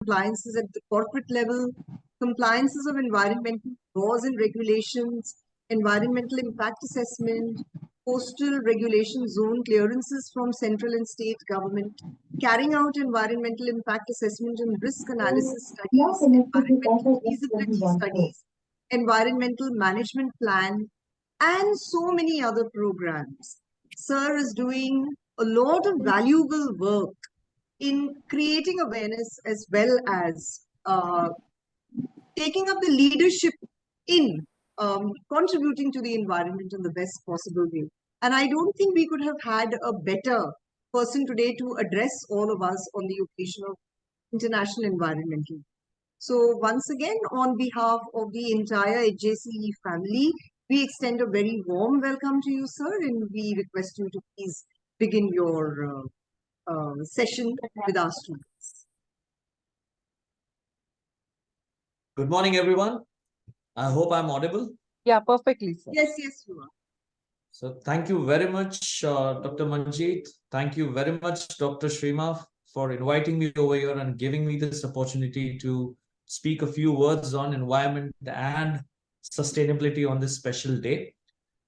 compliances at the corporate level, compliances of environmental laws and regulations, environmental impact assessment, coastal regulation zone clearances from central and state government, carrying out environmental impact assessment and risk analysis studies, environmental feasibility studies, environmental management plan, and so many other programs. Sir is doing a lot of valuable work in creating awareness as well as taking up the leadership in contributing to the environment in the best possible way. And I don't think we could have had a better person today to address all of us on the occasion of International Environmental. So once again, on behalf of the entire HJCE family, we extend a very warm welcome to you, sir, and we request you to please begin your session with our students. Good morning, everyone. I hope I'm audible. Yeah, perfectly, sir. Yes, you are. So thank you very much, Dr. Manjeet. Thank you very much, Dr. Shrima, for inviting me over here and giving me this opportunity to speak a few words on environment and sustainability on this special day.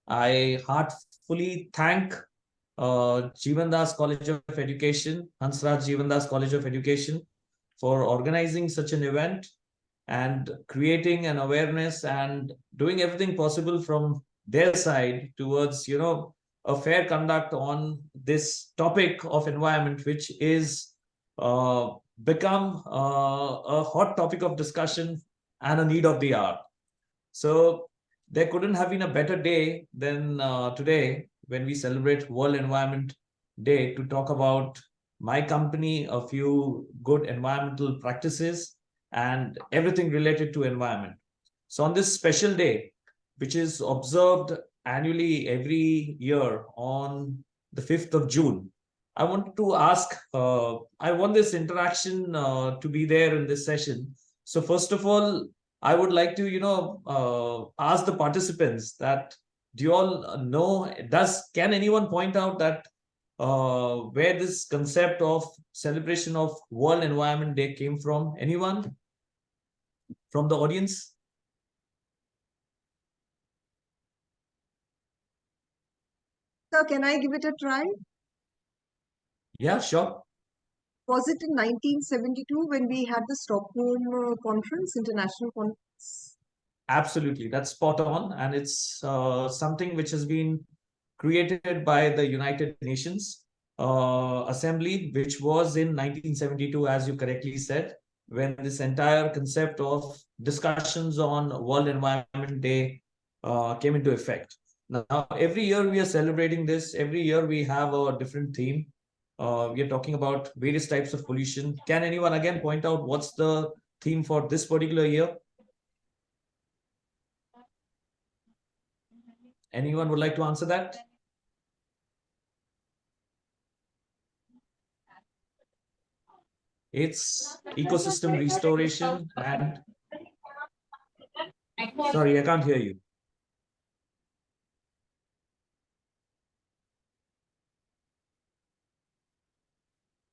I heartfully thank Jeevan Das College of Education, Hansraj Jeevan Das College of Education, for organizing such an event and creating an awareness and doing everything possible from their side towards, a fair conduct on this topic of environment, which is become a hot topic of discussion and a need of the hour. So there couldn't have been a better day than today when we celebrate World Environment Day to talk about my company, a few good environmental practices, and everything related to environment. So on this special day, which is observed annually every year on the 5th of June, I want to ask, I want this interaction to be there in this session. So first of all, I would like to, ask the participants that, do you all know, can anyone point out that where this concept of celebration of World Environment Day came from? Anyone from the audience? Sir, can I give it a try? Yeah, sure. Was it in 1972 when we had the Stockholm conference, international conference? Absolutely, that's spot on. And it's something which has been created by the United Nations Assembly, which was in 1972, as you correctly said, when this entire concept of discussions on World Environment Day came into effect. Now, every year we are celebrating this. Every year we have a different theme. We are talking about various types of pollution. Can anyone again point out what's the theme for this particular year? Anyone would like to answer that? It's ecosystem restoration and... Sorry, I can't hear you.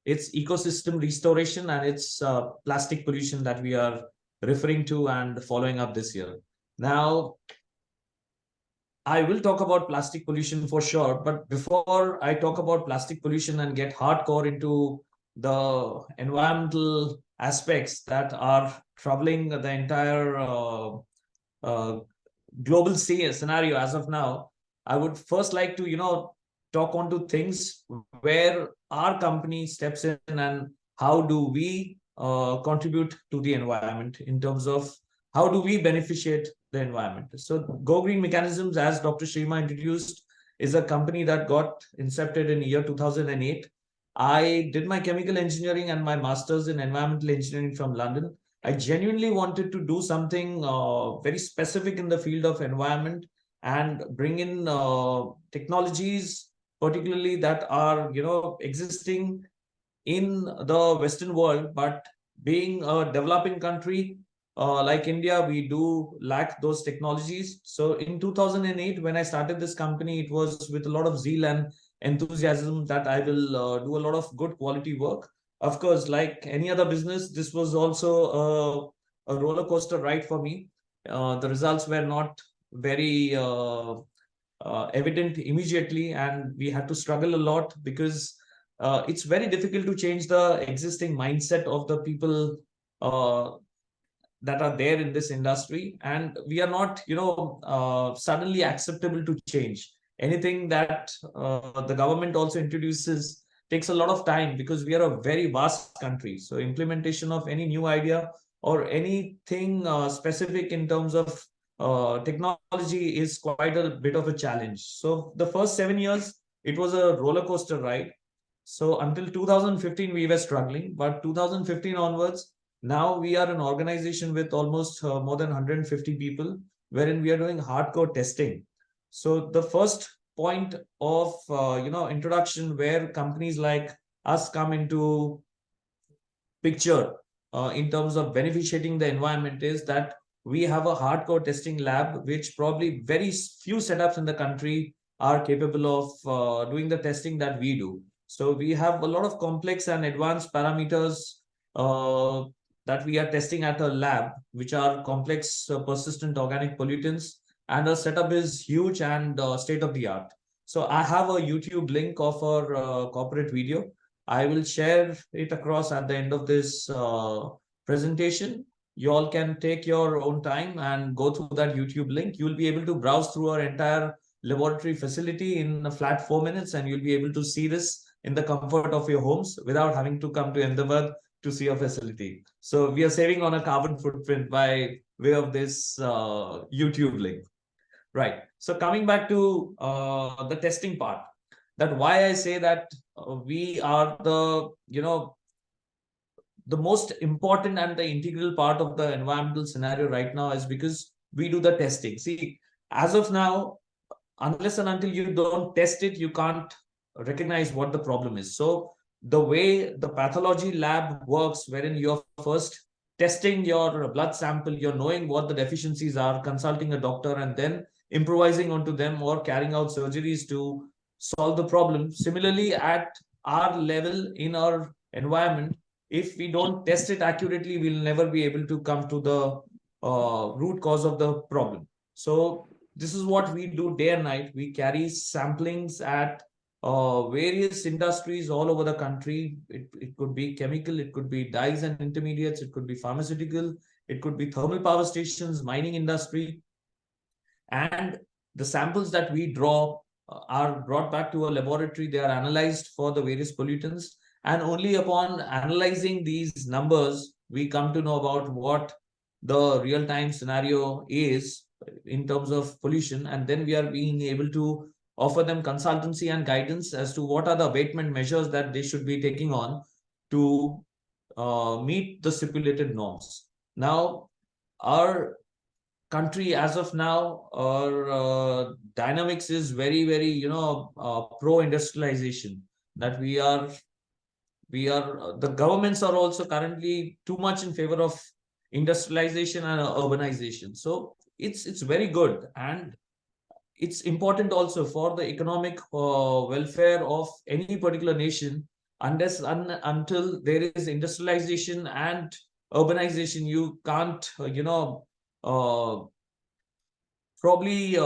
It's ecosystem restoration and it's plastic pollution that we are referring to and following up this year. Now, I will talk about plastic pollution for sure, but before I talk about plastic pollution and get hardcore into the environmental aspects that are troubling the entire global scenario as of now, I would first like to, talk on to things where our company steps in and how do we contribute to the environment in terms of how do we beneficiate the environment. So Go Green Mechanisms, as Dr. Shrima introduced, is a company that got incepted in the year 2008. I did my chemical engineering and my master's in environmental engineering from London. I genuinely wanted to do something very specific in the field of environment and bring in technologies, particularly that are, existing in the Western world, but being a developing country like India, we do lack those technologies. So in 2008, when I started this company, it was with a lot of zeal and enthusiasm that I will do a lot of good quality work. of course, like any other business, this was also a roller coaster ride for me. The results were not very evident immediately, and we had to struggle a lot because it's very difficult to change the existing mindset of the people uh, that are there in this industry, and we are not, suddenly acceptable to change anything that the government also introduces. Takes a lot of time because we are a very vast country, so implementation of any new idea or anything specific in terms of technology is quite a bit of a challenge. So the first 7 years, it was a roller coaster ride. So until 2015 we were struggling, but 2015 onwards, now we are an organization with almost more than 150 people, wherein we are doing hardcore testing. So the first point of introduction where companies like us come into picture in terms of beneficiating the environment is that we have a hardcore testing lab, which probably very few setups in the country are capable of doing the testing that we do. So we have a lot of complex and advanced parameters uh, that we are testing at a lab, which are complex, persistent organic pollutants, and our setup is huge and state of the art. So I have a YouTube link of our corporate video. I will share it across at the end of this presentation. You all can take your own time and go through that YouTube link. You'll be able to browse through our entire laboratory facility in a flat 4 minutes, and you'll be able to see this in the comfort of your homes without having to come to Ahmedabad to see our facility. So we are saving on a carbon footprint by way of this YouTube link. Right. So coming back to the testing part, that why I say that we are the most important and the integral part of the environmental scenario right now is because we do the testing. See, as of now, unless and until you don't test it, you can't recognize what the problem is. So the way the pathology lab works, wherein you're first testing your blood sample, you're knowing what the deficiencies are, consulting a doctor, and then improvising onto them or carrying out surgeries to solve the problem. Similarly, at our level in our environment, if we don't test it accurately, we'll never be able to come to the root cause of the problem. So this is what we do day and night. We carry samplings at various industries all over the country. It could be chemical, it could be dyes and intermediates, it could be pharmaceutical, it could be thermal power stations, mining industry. And the samples that we draw are brought back to a laboratory. They are analyzed for the various pollutants. And only upon analyzing these numbers, we come to know about what the real-time scenario is in terms of pollution. And then we are being able to offer them consultancy and guidance as to what are the abatement measures that they should be taking on to meet the stipulated norms. Now, our country as of now, our dynamics is very pro industrialization, that we are the governments are also currently too much in favor of industrialization and urbanization. So it's very good, and it's important also for the economic welfare of any particular nation. Until there is industrialization and urbanization, you can't uh, probably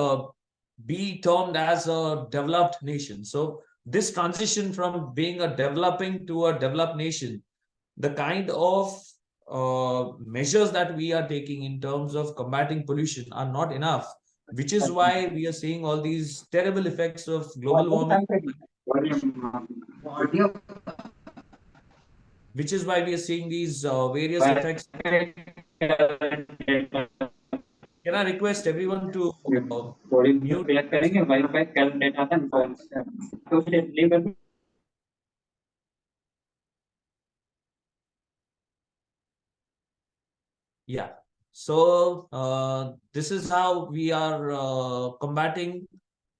be termed as a developed nation. So this transition from being a developing to a developed nation, the kind of measures that we are taking in terms of combating pollution are not enough, which is why we are seeing all these terrible effects of global warming, which is why we are seeing these various effects. Can I request everyone to mute? Yeah. So this is how we are combating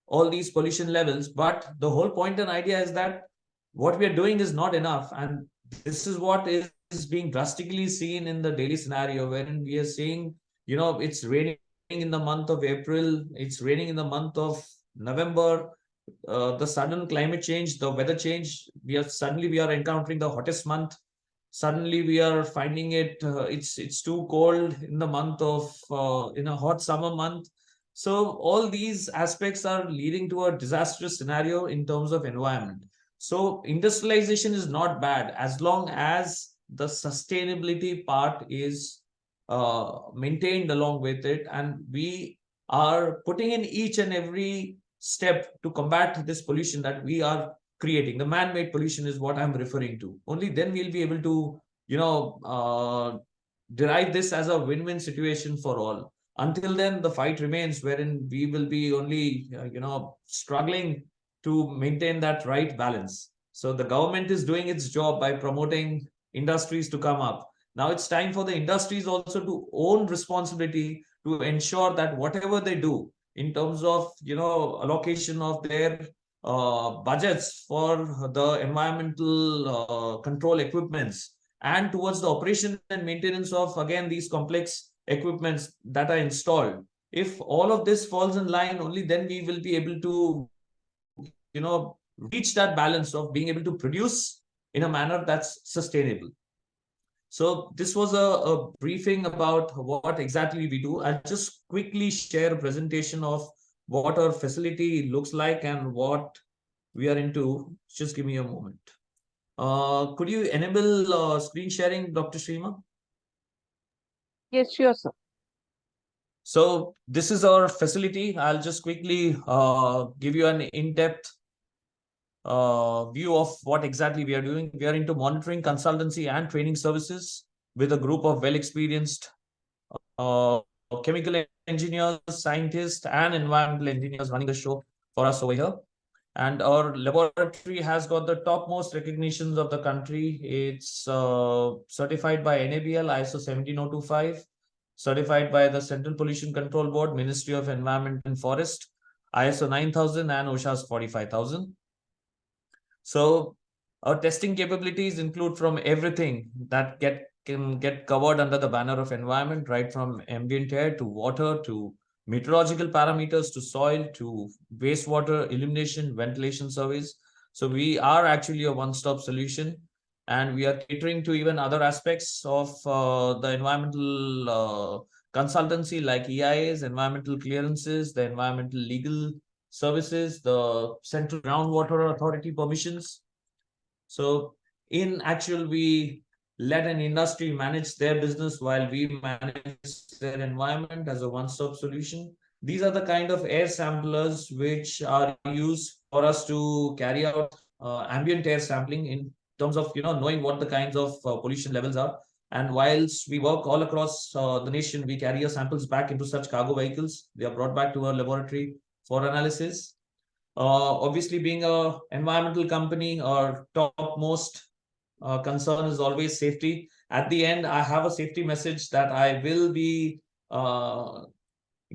all these pollution levels. But the whole point and idea is that what we are doing is not enough. And this is what is being drastically seen in the daily scenario, wherein we are seeing, it's raining in the month of April, it's raining in the month of November. the sudden climate change, the weather change, we are encountering the hottest month. Suddenly we are finding it's too cold in the month of in a hot summer month. So all these aspects are leading to a disastrous scenario in terms of environment. So industrialization is not bad as long as the sustainability part is maintained along with it, and we are putting in each and every step to combat this pollution that we are creating. The man-made pollution is what I'm referring to. Only then we'll be able to, derive this as a win-win situation for all. Until then, the fight remains, wherein we will be only, struggling to maintain that right balance. So the government is doing its job by promoting industries to come up. Now it's time for the industries also to own responsibility to ensure that whatever they do in terms of allocation of their budgets for the environmental control equipments and towards the operation and maintenance of again these complex equipments that are installed. If all of this falls in line, only then we will be able to reach that balance of being able to produce in a manner that's sustainable. So this was a briefing about what exactly we do. I'll just quickly share a presentation of what our facility looks like and what we are into. Just give me a moment. Could you enable screen sharing, Dr. Shrima? Yes, sure, sir. So this is our facility. I'll just quickly give you an in-depth view of what exactly we are doing. We are into monitoring, consultancy, and training services with a group of well-experienced chemical engineers, scientists, and environmental engineers running the show for us over here. And our laboratory has got the topmost recognitions of the country. It's certified by NABL ISO 17025, certified by the Central Pollution Control Board, Ministry of Environment and Forest, ISO 9000 and OSHA's 45000. So our testing capabilities include from everything that can get covered under the banner of environment, right from ambient air to water to meteorological parameters to soil to wastewater elimination, ventilation surveys. So we are actually a one-stop solution, and we are catering to even other aspects of the environmental consultancy like EIAs, environmental clearances, the environmental legal services, the Central Groundwater Authority permissions. So in actual, we let an industry manage their business while we manage their environment as a one-stop solution. These are the kind of air samplers which are used for us to carry out ambient air sampling in terms of knowing what the kinds of pollution levels are. And whilst we work all across the nation, we carry our samples back into such cargo vehicles. They are brought back to our laboratory for analysis. Obviously, being a environmental company, our topmost concern is always safety. At the end, I have a safety message that I will be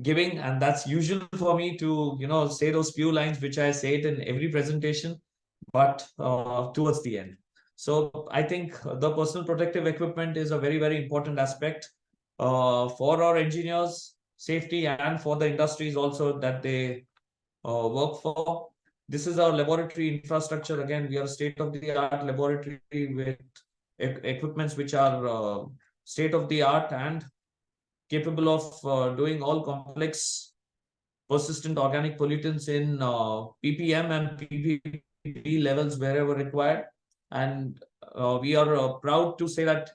giving, and that's usual for me to say those few lines which I say it in every presentation, but towards the end. So I think the personal protective equipment is a very, very important aspect for our engineers' safety and for the industries also that they work for. This is our laboratory infrastructure. Again, we are state-of-the-art laboratory with equipments which are state-of-the-art and capable of doing all complex persistent organic pollutants in ppm and ppb levels wherever required. And we are proud to say that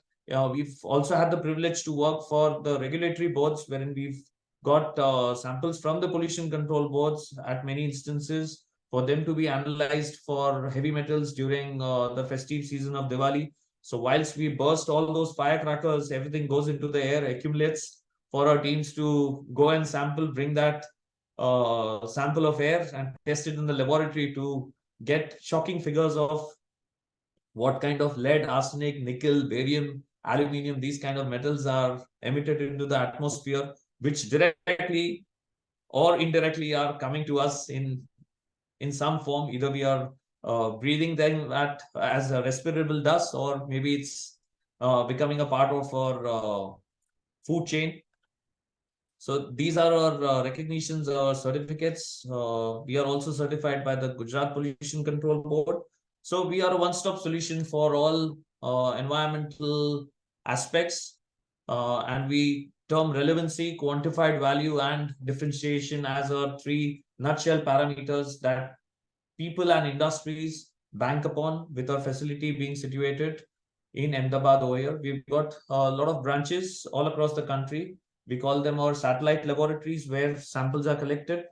we've also had the privilege to work for the regulatory boards, wherein we've got samples from the pollution control boards at many instances for them to be analyzed for heavy metals during the festive season of Diwali. So whilst we burst all those firecrackers, everything goes into the air, accumulates for our teams to go and sample, bring that sample of air and test it in the laboratory to get shocking figures of what kind of lead, arsenic, nickel, barium, aluminium, these kind of metals are emitted into the atmosphere, which directly or indirectly are coming to us in some form. Either we are breathing them as a respirable dust, or maybe it's becoming a part of our food chain. So these are our recognitions, our certificates. We are also certified by the Gujarat Pollution Control Board. So we are a one-stop solution for all environmental aspects, and we term relevancy, quantified value, and differentiation as our three nutshell parameters that people and industries bank upon, with our facility being situated in Ahmedabad over here. We've got a lot of branches all across the country. We call them our satellite laboratories where samples are collected.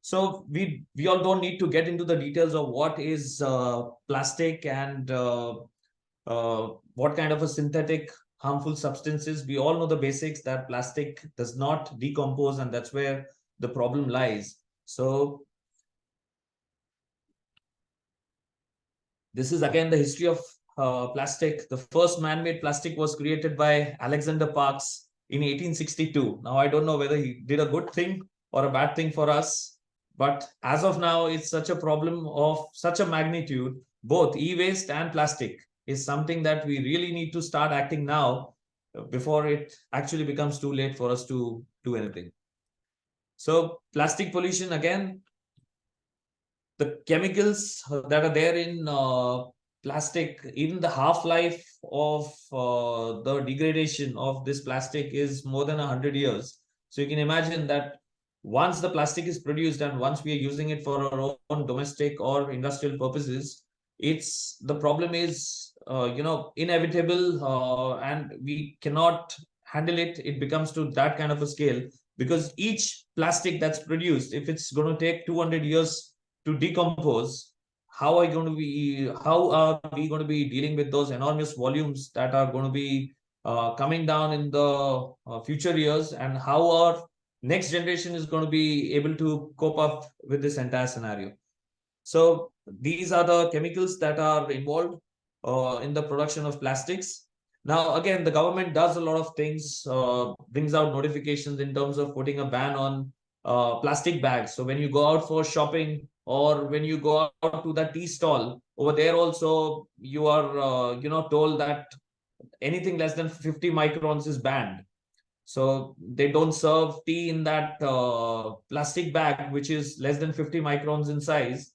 So we all don't need to get into the details of what is plastic and what kind of a synthetic harmful substances. We all know the basics that plastic does not decompose, and that's where the problem lies. So this is again the history of plastic. The first man-made plastic was created by Alexander Parks in 1862. Now, I don't know whether he did a good thing or a bad thing for us, but as of now, it's such a problem of such a magnitude. Both e-waste and plastic is something that we really need to start acting now before it actually becomes too late for us to do anything. So plastic pollution, again, the chemicals that are there in plastic, even the half-life of the degradation of this plastic is more than 100 years. So you can imagine that once the plastic is produced and once we are using it for our own domestic or industrial purposes, it's the problem is inevitable, and we cannot handle it. It becomes to that kind of a scale, because each plastic that's produced, if it's going to take 200 years to decompose, how are we going to be dealing with those enormous volumes that are going to be coming down in the future years, and how our next generation is going to be able to cope up with this entire scenario? So these are the chemicals that are involved in the production of plastics. Now, again, the government does a lot of things, brings out notifications in terms of putting a ban on plastic bags. So when you go out for shopping, or when you go out to the tea stall, over there also you are told that anything less than 50 microns is banned. So they don't serve tea in that plastic bag which is less than 50 microns in size,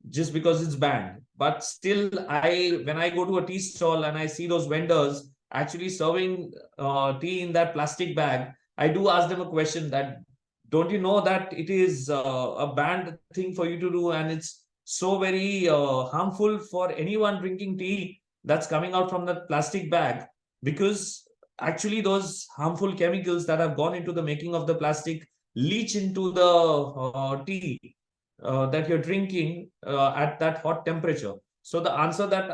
just because it's banned. But still, when I go to a tea stall and I see those vendors actually serving tea in that plastic bag, I do ask them a question that, don't you know that it is a banned thing for you to do, and it's so very harmful for anyone drinking tea that's coming out from that plastic bag, because actually those harmful chemicals that have gone into the making of the plastic leach into the tea that you're drinking at that hot temperature. So the answer that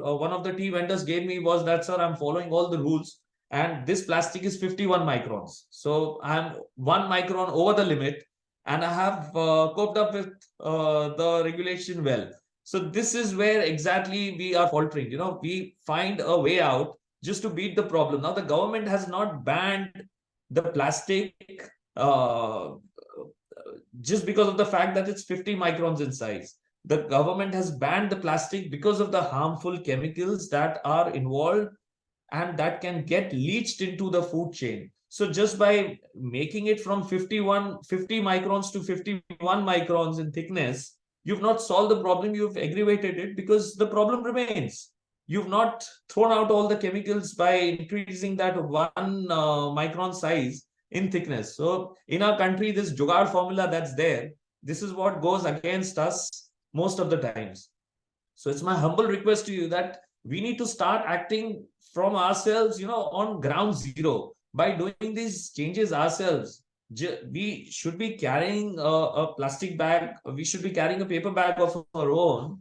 one of the tea vendors gave me was that, sir, I'm following all the rules, and this plastic is 51 microns. So I'm 1 micron over the limit, and I have coped up with the regulation well. So this is where exactly we are faltering. We find a way out just to beat the problem. Now, the government has not banned the plastic just because of the fact that it's 50 microns in size. The government has banned the plastic because of the harmful chemicals that are involved and that can get leached into the food chain. So just by making it from 50 microns to 51 microns in thickness, you've not solved the problem, you've aggravated it, because the problem remains. You've not thrown out all the chemicals by increasing that 1 micron size in thickness. So in our country, this Jugaad formula that's there, this is what goes against us most of the times. So it's my humble request to you that we need to start acting from ourselves, on ground zero, by doing these changes ourselves. We should be carrying a plastic bag, we should be carrying a paper bag of our own,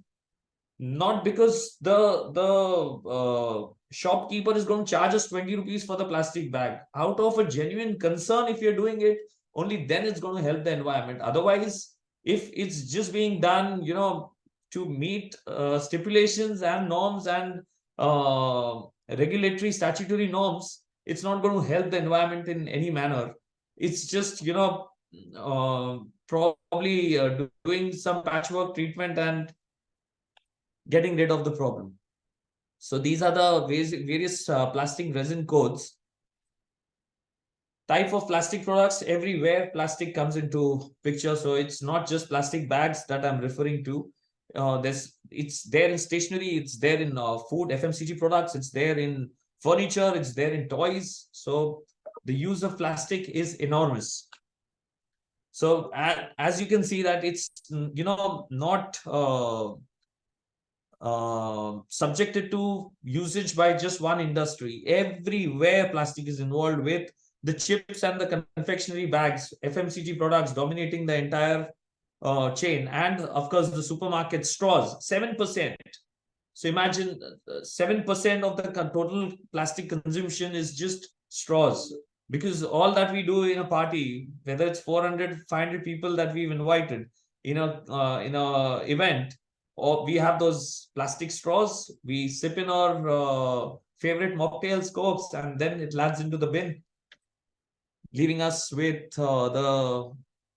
not because the shopkeeper is going to charge us 20 rupees for the plastic bag. Out of a genuine concern, if you're doing it, only then it's going to help the environment. Otherwise, if it's just being done to meet stipulations and norms and regulatory statutory norms, it's not going to help the environment in any manner. It's just probably doing some patchwork treatment and getting rid of the problem. So these are the various plastic resin codes. type of plastic products. Everywhere plastic comes into picture. So it's not just plastic bags that I'm referring to. It's there in stationery, it's there in food, FMCG products, it's there in furniture, it's there in toys. So the use of plastic is enormous. So as you can see that it's not subjected to usage by just one industry. Everywhere plastic is involved, with the chips and the confectionery bags, FMCG products dominating the entire chain, and of course the supermarket straws, 7%. So imagine 7% of the total plastic consumption is just straws, because all that we do in a party, whether it's 400, 500 people that we've invited in a event, or we have those plastic straws, we sip in our favorite mocktails, cokes, and then it lands into the bin, leaving us with the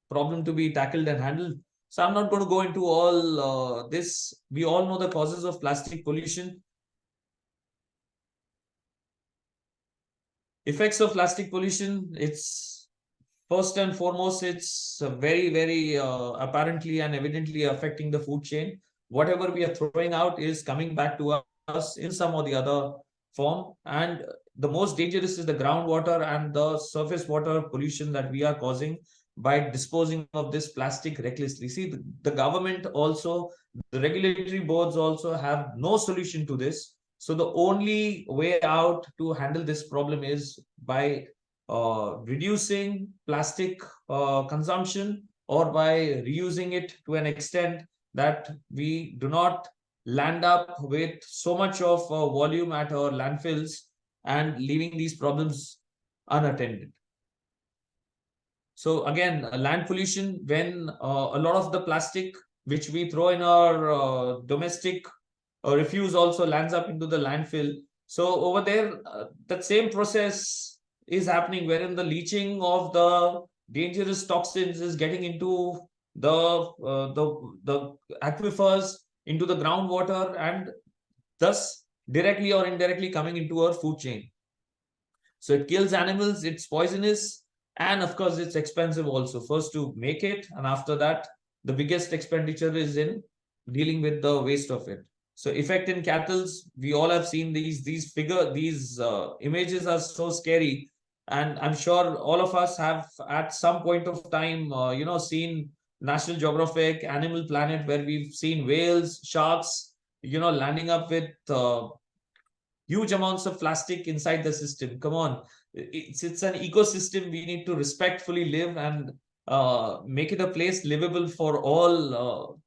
problem to be tackled and handled. So I'm not going to go into all this. We all know the causes of plastic pollution. Effects of plastic pollution, it's first and foremost, it's very, very apparently and evidently affecting the food chain. Whatever we are throwing out is coming back to us in some or the other form. And the most dangerous is the groundwater and the surface water pollution that we are causing by disposing of this plastic recklessly. See, the government also, the regulatory boards also have no solution to this. So the only way out to handle this problem is by reducing plastic consumption, or by reusing it to an extent that we do not land up with so much of volume at our landfills and leaving these problems unattended. So again, land pollution, when a lot of the plastic which we throw in our domestic refuse also lands up into the landfill. So over there, that same process is happening, wherein the leaching of the dangerous toxins is getting into the aquifers, into the groundwater, and thus directly or indirectly coming into our food chain. So it kills animals, it's poisonous, and of course it's expensive also. First to make it, and after that the biggest expenditure is in dealing with the waste of it. So effect in cattle, we all have seen these images are so scary, and I'm sure all of us have at some point of time seen National Geographic, Animal Planet, where we've seen whales, sharks landing up with huge amounts of plastic inside the system. Come on, it's an ecosystem. We need to respectfully live and make it a place livable for all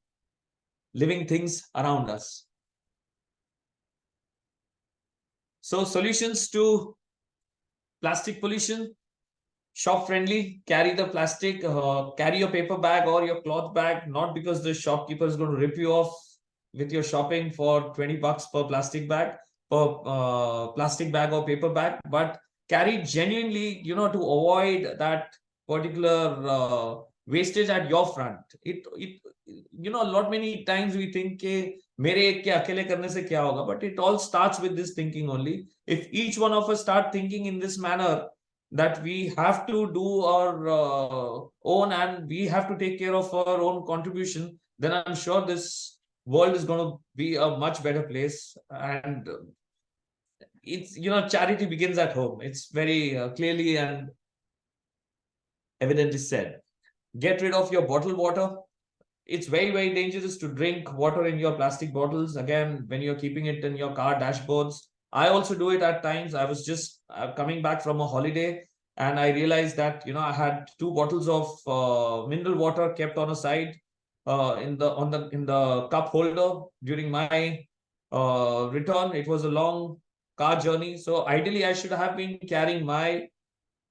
living things around us. So solutions to plastic pollution: shop friendly, carry the plastic, carry your paper bag or your cloth bag, not because the shopkeeper is going to rip you off with your shopping for 20 bucks per plastic bag, or paper bag, but carry genuinely, to avoid that particular wastage at your front. Many times we think mere ek ke akele karne se kya hoga, but it all starts with this thinking only. If each one of us start thinking in this manner, that we have to do our own and we have to take care of our own contribution, then I'm sure this world is going to be a much better place. And it's, charity begins at home. It's very clearly and evidently said. Get rid of your bottled water. It's very, very dangerous to drink water in your plastic bottles. Again, when you're keeping it in your car dashboards, I also do it at times. I was just coming back from a holiday, and I realized that I had 2 bottles of mineral water kept on a side in the cup holder during my return. It was a long car journey, so ideally I should have been carrying my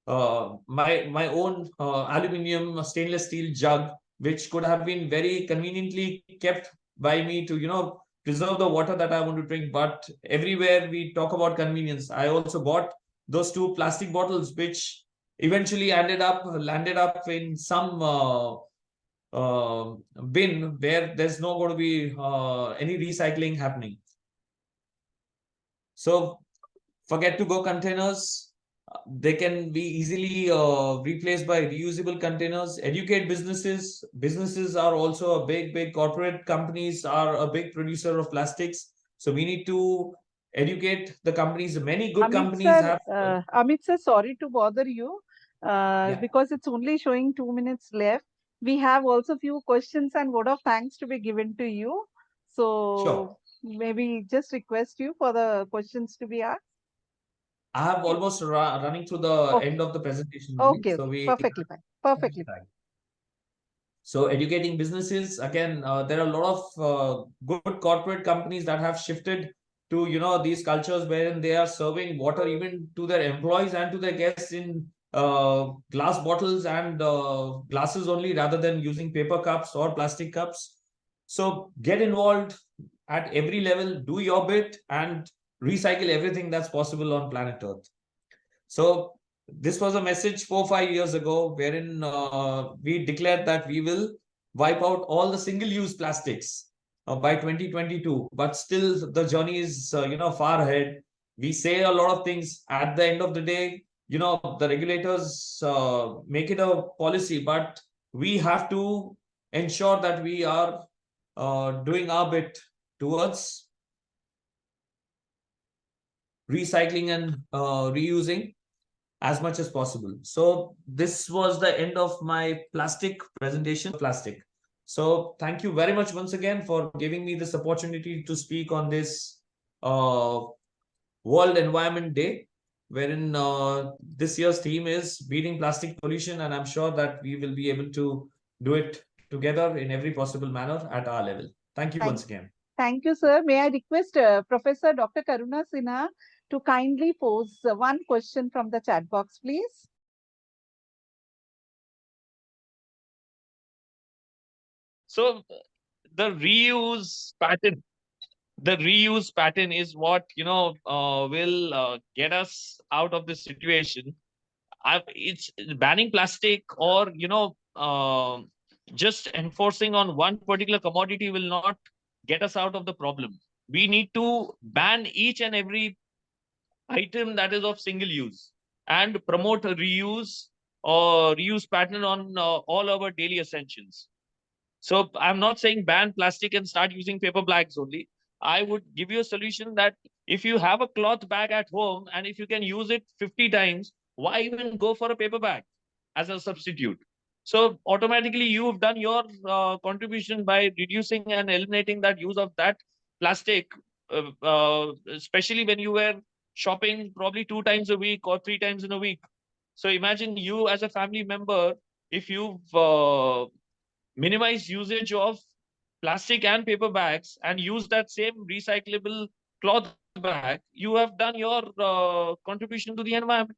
own aluminium stainless steel jug, which could have been very conveniently kept by me to preserve the water that I want to drink. But everywhere we talk about convenience, I also bought those 2 plastic bottles, which eventually landed up in some bin where there's not going to be any recycling happening. So forget to go containers. They can be easily replaced by reusable containers. Educate businesses. Businesses are also a big corporate companies are a big producer of plastics. So we need to educate the companies. Many good companies have. Amit sir, sorry to bother you, Yeah. because it's only showing 2 minutes left. We have also few questions and word of thanks to be given to you. So Sure. maybe just request you for the questions to be asked. I have almost running through the Okay. end of the presentation only. Okay, So okay. we Perfectly fine. Perfectly fine. So educating businesses again, there are a lot of good corporate companies that have shifted to these cultures wherein they are serving water even to their employees and to their guests in glass bottles and glasses only rather than using paper cups or plastic cups. So get involved at every level, do your bit, and recycle everything that's possible on planet Earth. So this was a message 4 5 years ago, wherein we declared that we will wipe out all the single-use plastics by 2022. But still, the journey is far ahead. We say a lot of things. At the end of the day, the regulators make it a policy, but we have to ensure that we are doing our bit towards recycling and reusing as much as possible. So this was the end of my plastic presentation. Plastic. So thank you very much once again for giving me this opportunity to speak on this World Environment Day, wherein this year's theme is beating plastic pollution, and I'm sure that we will be able to do it together in every possible manner at our level. Thank you once again. Thank you, sir. May I request Professor Dr. Karuna Sinha to kindly pose one question from the chat box, please? So the reuse pattern is what will get us out of this situation. It's banning plastic or just enforcing on one particular commodity will not get us out of the problem. We need to ban each and every item that is of single use and promote a reuse or reuse pattern on all our daily essentials. So I'm not saying ban plastic and start using paper bags only. I would give you a solution that if you have a cloth bag at home and if you can use it 50 times, why even go for a paper bag as a substitute? So automatically you've done your contribution by reducing and eliminating that use of that plastic, especially when you were shopping probably 2 times a week or 3 times in a week. So imagine you as a family member, if you've minimize usage of plastic and paper bags and use that same recyclable cloth bag, you have done your contribution to the environment.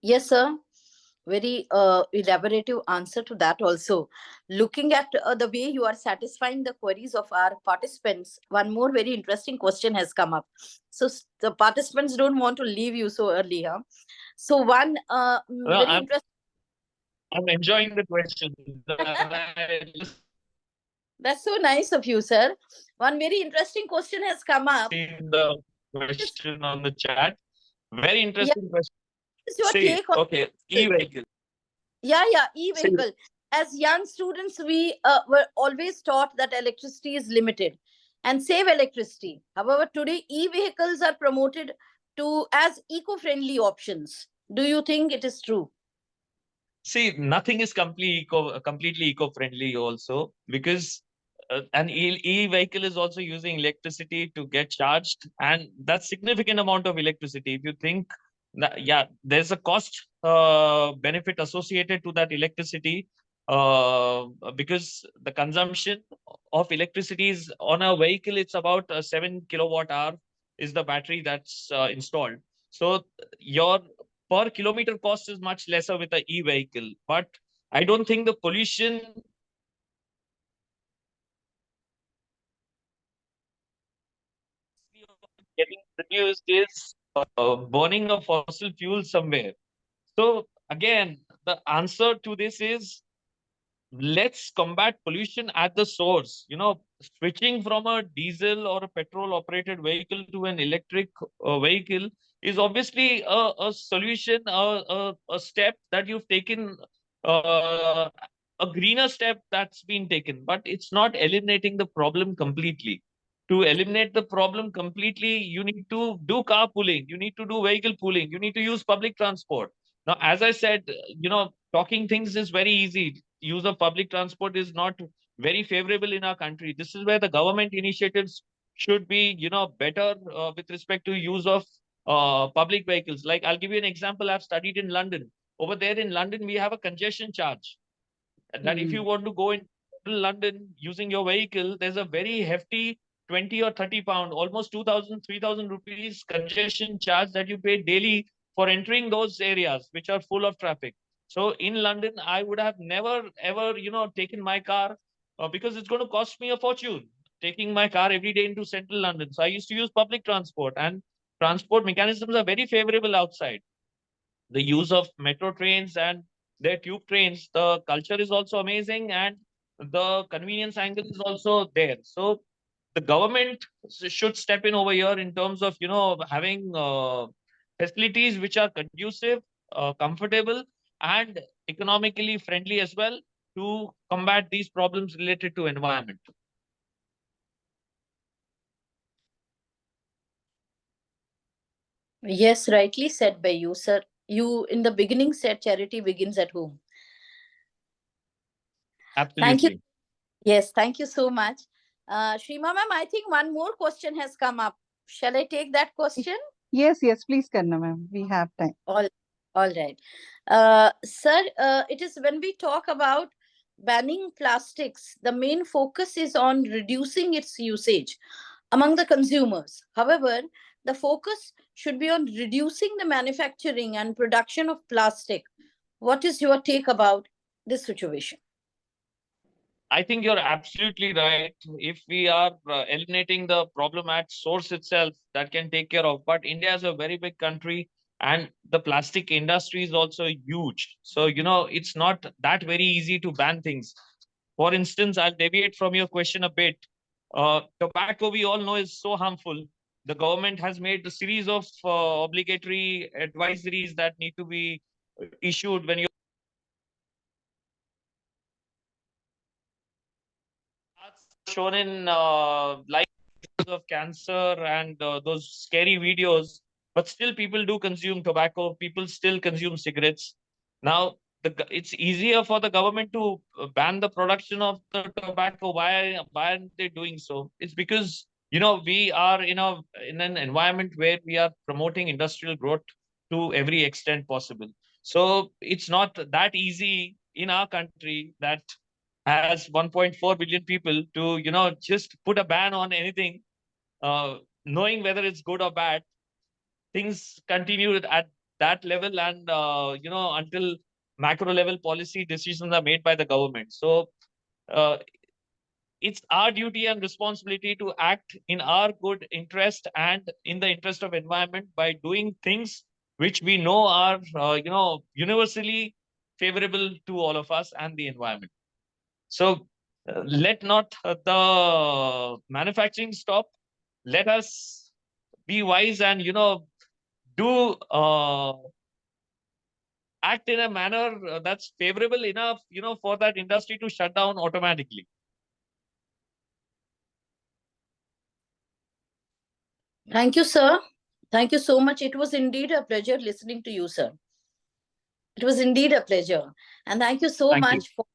Yes, sir. Very elaborative answer to that also. Looking at the way you are satisfying the queries of our participants, one more very interesting question has come up. So the participants don't want to leave you so early, huh? So one very interesting. I'm enjoying the question. That's so nice of you, sir. One very interesting question has come up. Seen the question on the chat. Very interesting question. What is your take on e-vehicle? Yeah, e-vehicle. As young students, we were always taught that electricity is limited and save electricity. However, today e-vehicles are promoted to as eco-friendly options. Do you think it is true? See, nothing is completely eco-friendly also, because an e-vehicle is also using electricity to get charged, and that's significant amount of electricity. If you think that, yeah, there's a cost benefit associated to that electricity, because the consumption of electricity is on a vehicle, it's about 7 kilowatt hour is the battery that's installed. So your per kilometer cost is much lesser with the e-vehicle, but I don't think the pollution getting produced is burning a fossil fuel somewhere. So again, the answer to this is let's combat pollution at the source. Switching from a diesel or a petrol operated vehicle to an electric vehicle is obviously a solution, a step that you've taken, uh, a greener step that's been taken, but it's not eliminating the problem completely. To eliminate the problem completely, you need to do carpooling, you need to do vehicle pooling, you need to use public transport. Now, as I said, talking things is very easy. Use of public transport is not very favorable in our country. This is where the government initiatives should be, better with respect to use of public vehicles. Like, I'll give you an example. I've studied in London. Over there in London, we have a congestion charge. And that if you want to go in London using your vehicle, there's a very hefty 20 or 30 pound, almost 2,000, 3,000 rupees congestion charge that you pay daily for entering those areas which are full of traffic. So in London, I would have never ever, taken my car because it's going to cost me a fortune taking my car every day into central London. So I used to use public transport, and transport mechanisms are very favorable outside. The use of metro trains and their tube trains, the culture is also amazing, and the convenience angle is also there. So the government should step in over here in terms of having facilities which are conducive, comfortable, and economically friendly as well, to combat these problems related to environment. Yes, rightly said by you, sir. You in the beginning said charity begins at home. Thank you. Absolutely. Yes, thank you so much. Shrima ma'am, I think one more question has come up. Shall I take that question? Yes, yes, please, Karna ma'am. We have time. All right. Sir, it is when we talk about banning plastics, the main focus is on reducing its usage among the consumers. However, the focus should be on reducing the manufacturing and production of plastic. What is your take about this situation? I think you're absolutely right. If we are eliminating the problem at source itself, that can take care of. But India is a very big country, and the plastic industry is also huge. So, it's not that very easy to ban things. For instance, I'll deviate from your question a bit. Tobacco, we all know, is so harmful. The government has made a series of obligatory advisories that need to be issued when you shown in light of cancer and those scary videos, but still people do consume tobacco. People still consume cigarettes. Now, it's easier for the government to ban the production of the tobacco. Why aren't they doing so? It's because we are in an environment where we are promoting industrial growth to every extent possible. So it's not that easy in our country that has 1.4 billion people to just put a ban on anything, knowing whether it's good or bad. Things continue at that level, and until macro level policy decisions are made by the government. So uh, it's our duty and responsibility to act in our good interest and in the interest of environment by doing things which we know are universally favorable to all of us and the environment. So let not the manufacturing stop. Let us be wise and do act in a manner that's favorable enough for that industry to shut down automatically. Thank you, sir. Thank you so much. It was indeed a pleasure listening to you, sir. It was indeed a pleasure. And thank you so Thank you. much for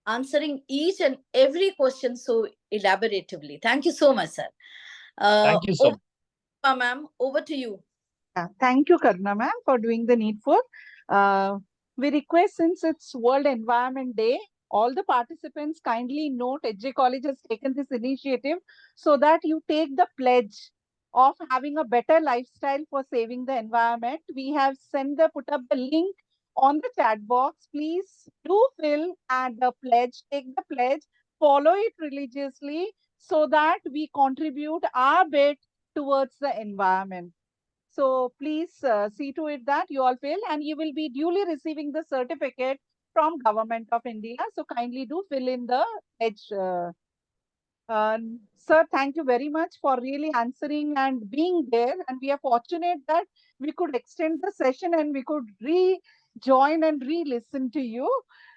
answering each and every question so elaboratively. Thank you so much, sir. Thank you so much. Ma'am, over to you. Thank you, Karna ma'am, for doing the needful. We request, since it's World Environment Day, all the participants kindly note HJ College has taken this initiative so that you take the pledge of having a better lifestyle for saving the environment. We have put up the link on the chat box. Please do fill and the pledge, take the pledge, follow it religiously so that we contribute our bit towards the environment. So please see to it that you all fill, and you will be duly receiving the certificate from Government of India. So kindly do fill in the edge. Sir, thank you very much for really answering and being there. And we are fortunate that we could extend the session and we could rejoin and re-listen to you.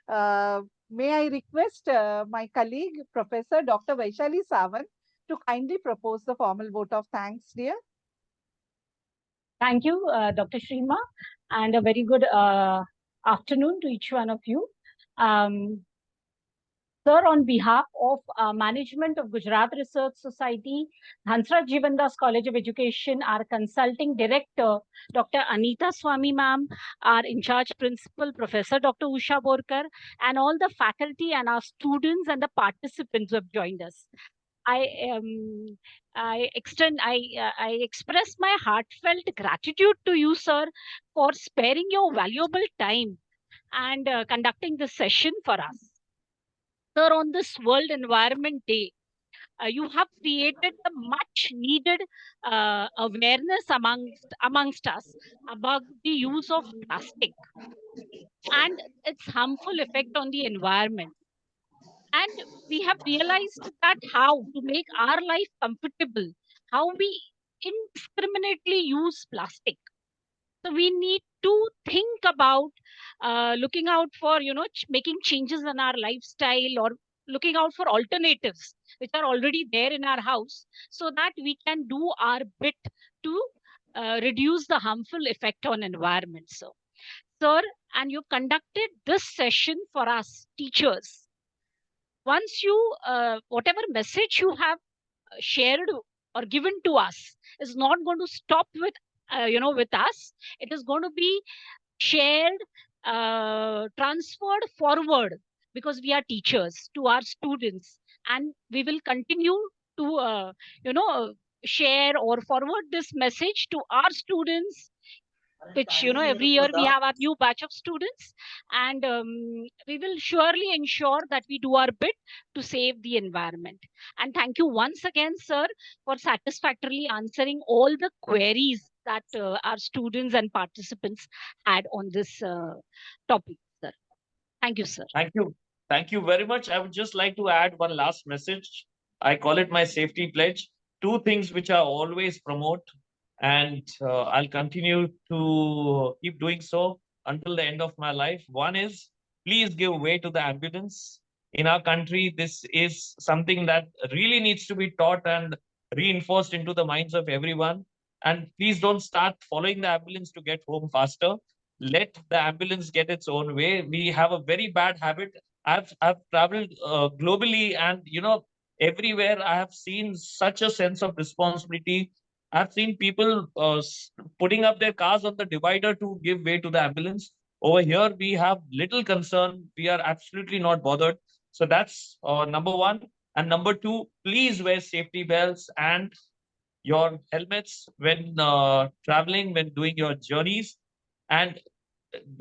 May I request my colleague, Professor Dr. Vaishali Sawant, to kindly propose the formal vote of thanks, dear. Thank you, Dr. Shrima, and a very good afternoon to each one of you. Sir, on behalf of management of Gujarat Research Society, Hansraj Jivandas College of Education, our consulting director, Dr. Anita Swami ma'am, our in charge principal, Professor Dr. Usha Borkar, and all the faculty and our students and the participants who have joined us. I express my heartfelt gratitude to you, sir, for sparing your valuable time and conducting this session for us. Sir, on this World Environment Day, you have created a much needed awareness amongst us about the use of plastic and its harmful effect on the environment. And we have realized that how to make our life comfortable, how we indiscriminately use plastic. So we need to think about looking out for, making changes in our lifestyle or looking out for alternatives which are already there in our house so that we can do our bit to reduce the harmful effect on environment. So, sir, and you conducted this session for us teachers. Once you, whatever message you have shared or given to us is not going to stop with, with us. It is going to be shared, transferred forward because we are teachers to our students, and we will continue to, share or forward this message to our students, which every year we have a new batch of students, and we will surely ensure that we do our bit to save the environment. And thank you once again, sir, for satisfactorily answering all the queries that our students and participants had on this topic, sir. Thank you, sir. Thank you. Thank you very much. I would just like to add one last message. I call it my safety pledge. Two things which I always promote, and I'll continue to keep doing so until the end of my life. One is, please give way to the ambulance. In our country, this is something that really needs to be taught and reinforced into the minds of everyone. And please don't start following the ambulance to get home faster. Let the ambulance get its own way. We have a very bad habit. I've traveled globally, and everywhere I have seen such a sense of responsibility. I've seen people putting up their cars on the divider to give way to the ambulance. Over here, we have little concern. We are absolutely not bothered. So that's number one. And number two, please wear safety belts and your helmets when traveling, when doing your journeys, and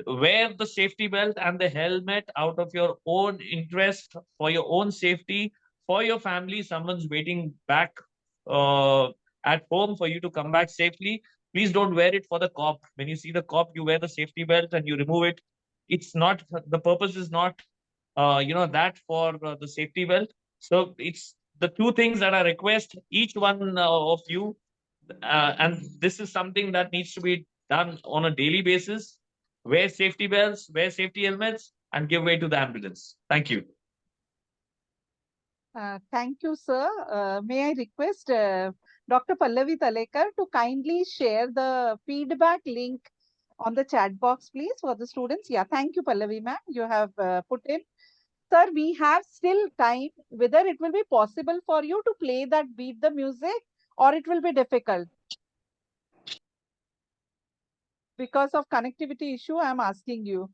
wear the safety belt and the helmet out of your own interest, for your own safety, for your family. Someone's waiting back uh, at home for you to come back safely. Please don't wear it for the cop. When you see the cop, you wear the safety belt and you remove it. It's not, the purpose is not that for the safety belt. So it's the two things that I request each one of you, and this is something that needs to be done on a daily basis. Wear safety belts, wear safety helmets, and give way to the ambulance. Thank you. Thank you, sir. May I request Dr. Pallavi Talekar to kindly share the feedback link on the chat box, please, for the students. Yeah, thank you, Pallavi ma'am. You have put in. Sir, we have still time. Whether it will be possible for you to play that Beat the Music, or it will be difficult? Because of connectivity issue, I am asking you.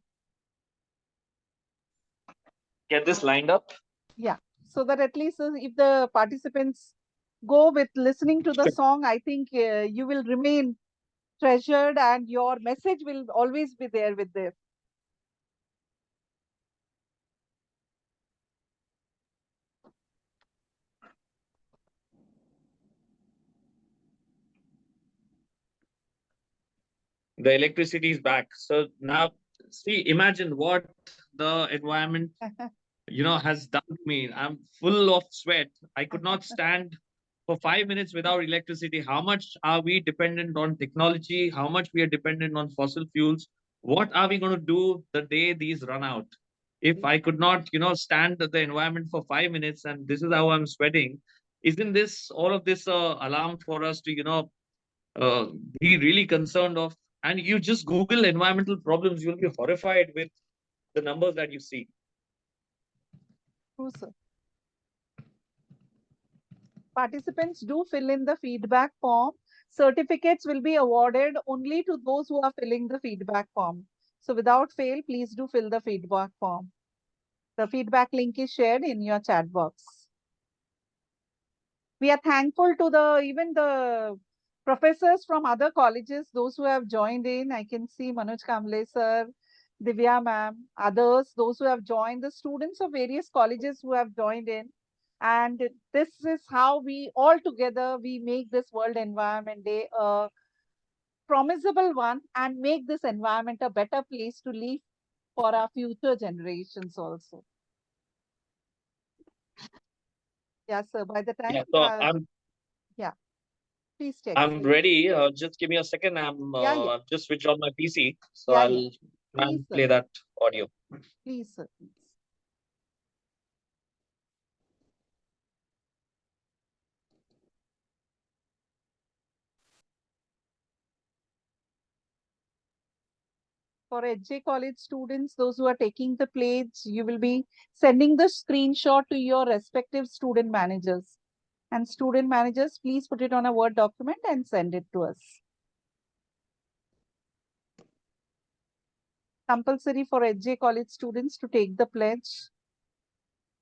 Get this lined up. Yeah, so that at least if the participants go with listening to the song, I think you will remain treasured and your message will always be there with them. The electricity is back. So now, see, imagine what the environment, has done to me. I'm full of sweat. I could not stand for 5 minutes without electricity. How much are we dependent on technology? How much we are dependent on fossil fuels? What are we going to do the day these run out? If I could not, stand the environment for 5 minutes, and this is how I'm sweating, isn't this all of this alarm for us to, uh, be really concerned of? And you just Google environmental problems, you'll be horrified with the numbers that you see. True, sir. Participants do fill in the feedback form. Certificates will be awarded only to those who are filling the feedback form. So without fail, please do fill the feedback form. The feedback link is shared in your chat box. We are thankful to even the professors from other colleges, those who have joined in. I can see Manoj Kamble sir, Divya ma'am, others, those who have joined, the students of various colleges who have joined in. And this is how we all together, we make this World Environment Day a promisable one and make this environment a better place to live for our future generations also. Yeah, sir, by the time, Yeah, so please check. I'm ready. Just give me a second. I've just switched on my PC, so I'll try and Please, sir. play that audio. Please, sir, please. For HJ College students, those who are taking the pledge, you will be sending the screenshot to your respective student managers. And student managers, please put it on a Word document and send it to us. Compulsory for HJ College students to take the pledge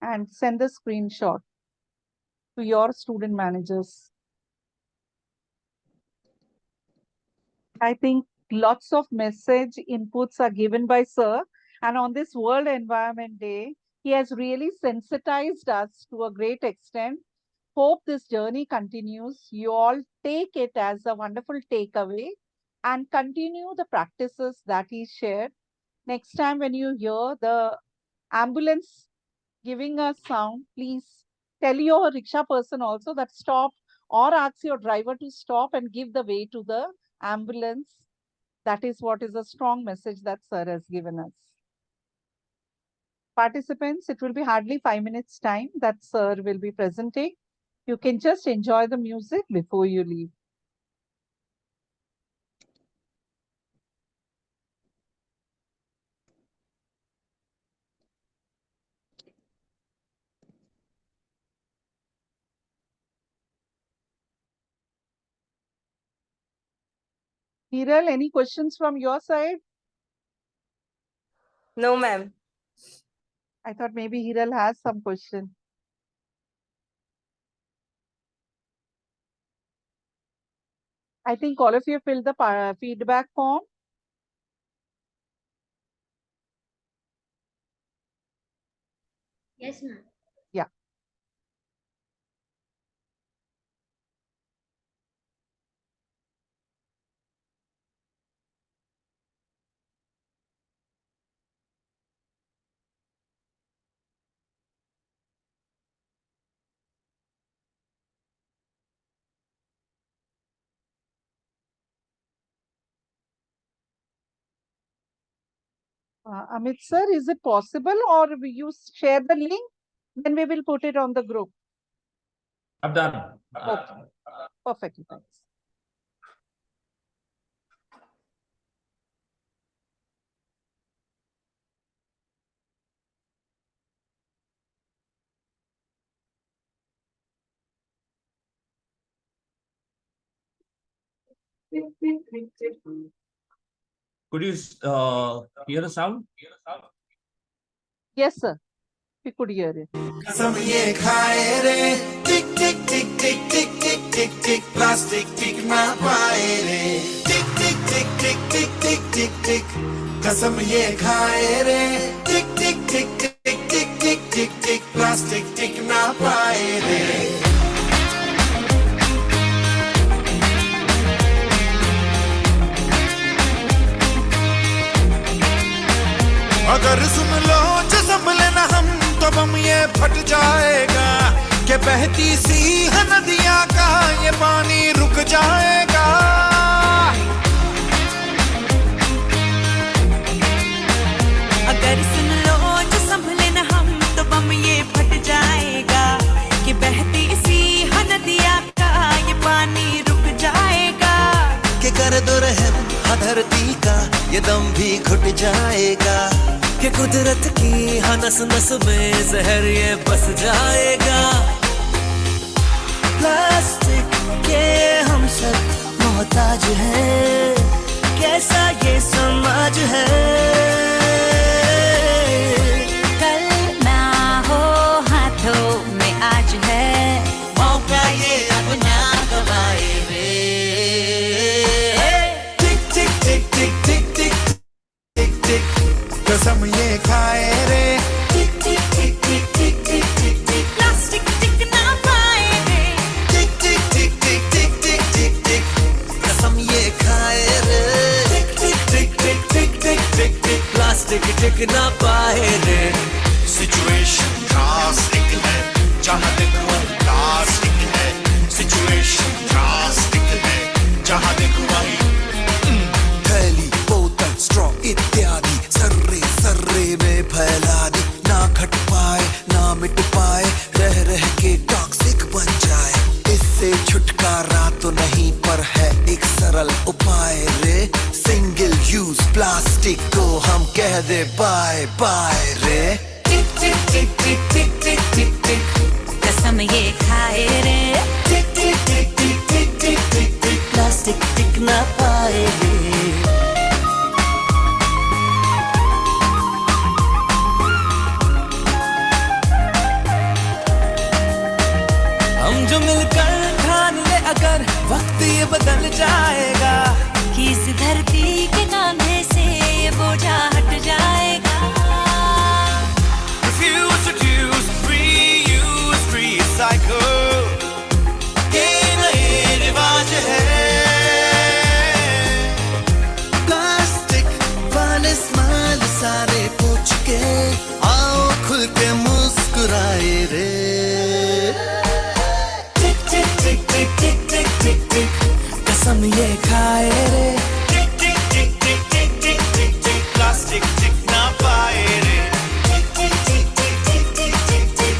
and send the screenshot to your student managers. I think lots of message inputs are given by sir, and on this World Environment Day, he has really sensitized us to a great extent. Hope this journey continues. You all take it as a wonderful takeaway and continue the practices that he shared. Next time when you hear the ambulance giving a sound, please tell your rickshaw person also that stop, or ask your driver to stop and give the way to the ambulance. That is what is a strong message that sir has given us. Participants, it will be hardly 5 minutes time that sir will be presenting. You can just enjoy the music before you leave. Hiral, any questions from your side? No, ma'am. I thought maybe Hiral has some question. I think all of you filled the feedback form. Yes, ma'am. Yeah. Amit sir, is it possible, or you share the link? Then we will put it on the group. I'm done. Okay. Perfectly, thanks. Could you hear the sound? Yes, sir. We could hear it. कसम ये खाए रे टिक टिक टिक टिक टिक टिक टिक टिक plastic टिक ना पाए रे टिक टिक टिक टिक टिक टिक टिक टिक कसम ये खाए रे टिक टिक टिक टिक टिक टिक टिक टिक प्लास्टिक टिक ना पाए रे अगर सुन लो फट जाएगा कि बहती सी है नदियां का ये पानी रुक जाएगा। अगर सुन लो जो संभले न हम तो बम ये फट जाएगा कि बहती सी है नदियां का ये पानी रुक जाएगा। कि कर दो रहम धरती का ये दम भी घुट जाएगा कि कुदरत की हर नस नस में जहर ये बस जाएगा। प्लास्टिक के हम सब मोहताज हैं, कैसा ये समाज है। कल ना हो हाथों में आज है, मौका ये अब ना गवाए रे। टिक टिक टिक टिक टिक टिक टिक टिक कसम ये खाए रे। टिक टिक टिक टिक टिक टिक टिक टिक प्लास्टिक टिक ना पाए रे। टिक टिक टिक टिक टिक टिक टिक टिक कसम ये खाए रे। टिक टिक टिक टिक टिक टिक टिक टिक प्लास्टिक टिक ना पाए रे। सिचुएशन ड्रास्टिक है जहाँ देखो प्लास्टिक है। सिचुएशन ड्रास्टिक है जहाँ देखो वही थैली बोतल स्ट्रॉ इत्यादि सर्रे सर्रे में फैला दी। ना घट पाए ना मिट पाए रह रह के टॉक्सिक बन जाए। इससे छुटकारा तो नहीं पर है एक सरल उपाय रे। सिंगल यूज प्लास्टिक को हम कह दे बाय बाय रे। टिक टिक टिक टिक टिक टिक टिक टिक कसम ये खाए रे। टिक टिक टिक टिक टिक टिक टिक टिक प्लास्टिक टिक ना पाए रे। हम जो मिलकर ठान ले अगर वक्त ये बदल जाएगा कि इस धरती के नामे से ये बोझा हट जाएगा। Refuse to use, reuse, recycle ये नए रिवाज है। प्लास्टिक वाले स्माइल सारे पूछ के आओ खुल के मुस्कुराए रे। टिक टिक टिक टिक टिक टिक टिक टिक कसम ये खाए रे। टिक टिक टिक टिक टिक टिक टिक टिक प्लास्टिक टिक ना पाए रे। टिक टिक टिक टिक टिक टिक टिक टिक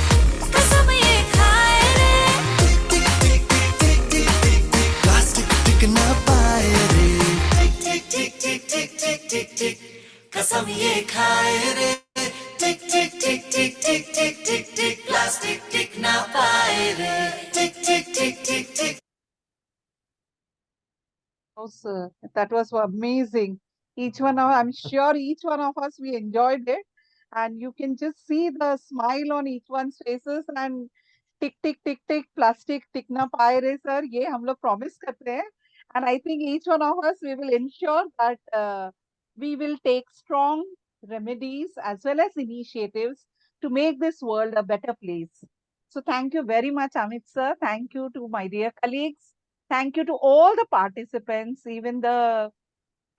कसम ये खाए रे। टिक टिक टिक टिक टिक टिक टिक प्लास्टिक टिक ना पाए रे। टिक टिक टिक टिक टिक टिक टिक टिक कसम ये खाए रे। टिक टिक टिक टिक टिक टिक टिक टिक प्लास्टिक टिक ना पाए रे। टिक टिक टिक टिक टिक Oh, sir, that was amazing. I'm sure each one of us, we enjoyed it. And you can just see the smile on each one's faces and tick, tick, tick, tick, plastic, tick na paaye re, sir. Ye hum log promise karte hain. And I think each one of us, we will ensure that we will take strong remedies as well as initiatives to make this world a better place. So thank you very much, Amit, sir. Thank you to my dear colleagues. Thank you to all the participants, even the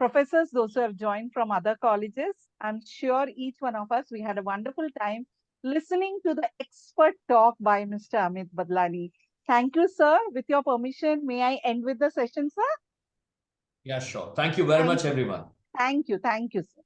professors, those who have joined from other colleges. I'm sure each one of us, we had a wonderful time listening to the expert talk by Mr. Amit Badlani. Thank you, sir. With your permission, may I end with the session, sir? Yeah, sure. Thank you very much, everyone. Thank you. Thank you, sir.